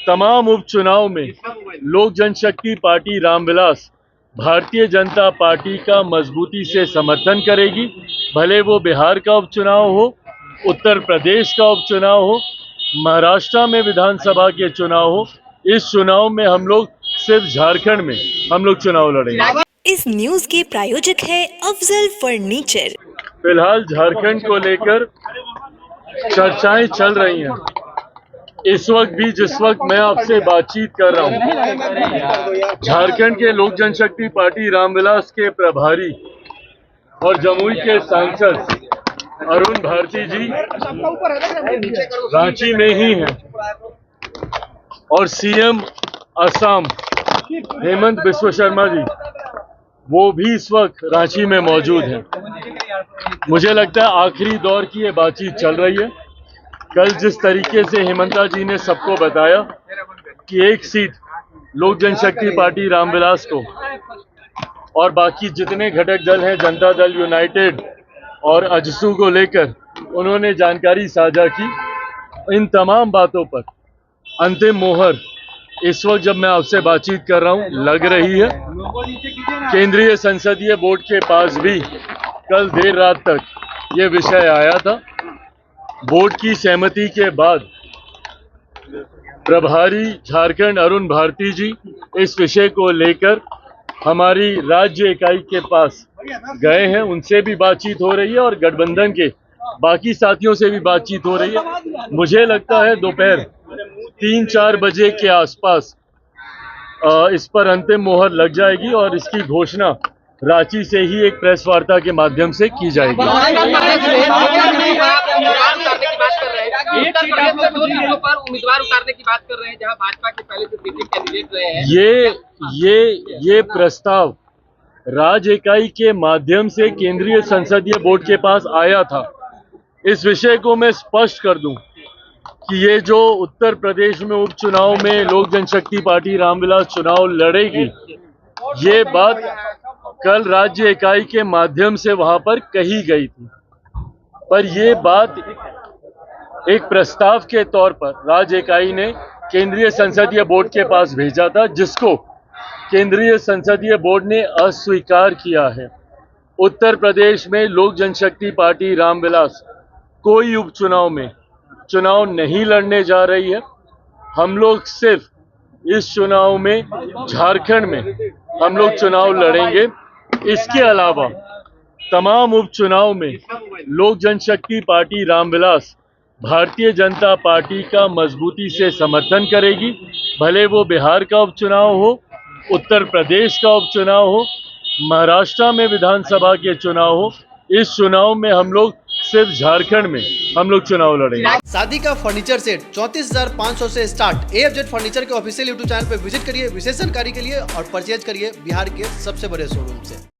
तमाम उपचुनाव में लोक जनशक्ति पार्टी रामविलास भारतीय जनता पार्टी का मजबूती से समर्थन करेगी। भले वो बिहार का उपचुनाव हो, उत्तर प्रदेश का उपचुनाव हो, महाराष्ट्र में विधानसभा के चुनाव हो, इस चुनाव में हम लोग सिर्फ झारखंड में हम लोग चुनाव लड़ेंगे। इस न्यूज के प्रायोजक है अफजल फर्नीचर। फिलहाल झारखंड को लेकर चर्चाएं चल रही हैं। इस वक्त भी जिस वक्त मैं आपसे बातचीत कर रहा हूं, झारखंड के लोक जनशक्ति पार्टी रामविलास के प्रभारी और जमुई के सांसद अरुण भारती जी रांची में ही हैं और सीएम असम हेमंत बिस्वा शर्मा जी वो भी इस वक्त रांची में मौजूद हैं। मुझे लगता है आखिरी दौर की ये बातचीत चल रही है। कल जिस तरीके से हेमंता जी ने सबको बताया कि एक सीट लोक जनशक्ति पार्टी रामविलास को और बाकी जितने घटक दल हैं, जनता दल यूनाइटेड और अजसू को लेकर उन्होंने जानकारी साझा की। इन तमाम बातों पर अंतिम मोहर इस वक्त जब मैं आपसे बातचीत कर रहा हूं लग रही है। केंद्रीय संसदीय बोर्ड के पास भी कल देर रात तक ये विषय आया था। बोर्ड की सहमति के बाद प्रभारी झारखंड अरुण भारती जी इस विषय को लेकर हमारी राज्य इकाई के पास गए हैं। उनसे भी बातचीत हो रही है और गठबंधन के बाकी साथियों से भी बातचीत हो रही है। मुझे लगता है दोपहर 3-4 बजे के आसपास इस पर अंतिम मोहर लग जाएगी और इसकी घोषणा रांची से ही एक प्रेस वार्ता के माध्यम से की जाएगी। उम्मीदवार उतारने की बात कर रहे हैं जहां भाजपा के पहले से सीटिंग कैंडिडेट रहे हैं। ये प्रस्ताव राज्य इकाई के माध्यम से केंद्रीय संसदीय बोर्ड के पास आया था। इस विषय को मैं स्पष्ट कर दूं कि ये जो उत्तर प्रदेश में उपचुनाव में लोक जनशक्ति पार्टी रामविलास चुनाव लड़ेगी, ये बात कल राज्य इकाई के माध्यम से वहां पर कही गई थी। पर ये बात एक प्रस्ताव के तौर पर राज्य इकाई ने केंद्रीय संसदीय बोर्ड के पास भेजा था, जिसको केंद्रीय संसदीय बोर्ड ने अस्वीकार किया है। उत्तर प्रदेश में लोक जनशक्ति पार्टी रामविलास कोई उपचुनाव में चुनाव नहीं लड़ने जा रही है। हम लोग सिर्फ इस चुनाव में झारखंड में हम लोग चुनाव लड़ेंगे। इसके अलावा तमाम उपचुनाव में लोक जनशक्ति पार्टी रामविलास भारतीय जनता पार्टी का मजबूती से समर्थन करेगी। भले वो बिहार का उपचुनाव हो, उत्तर प्रदेश का उपचुनाव हो, महाराष्ट्र में विधानसभा के चुनाव हो, इस चुनाव में हम लोग सिर्फ झारखंड में हम लोग चुनाव लड़ेंगे। शादी का फर्नीचर सेट 34,500 से स्टार्ट। AFZ फर्नीचर के ऑफिशियल यूट्यूब चैनल पर विजिट करिए विशेष जानकारी के लिए और परचेज करिए बिहार के सबसे बड़े शोरूम से।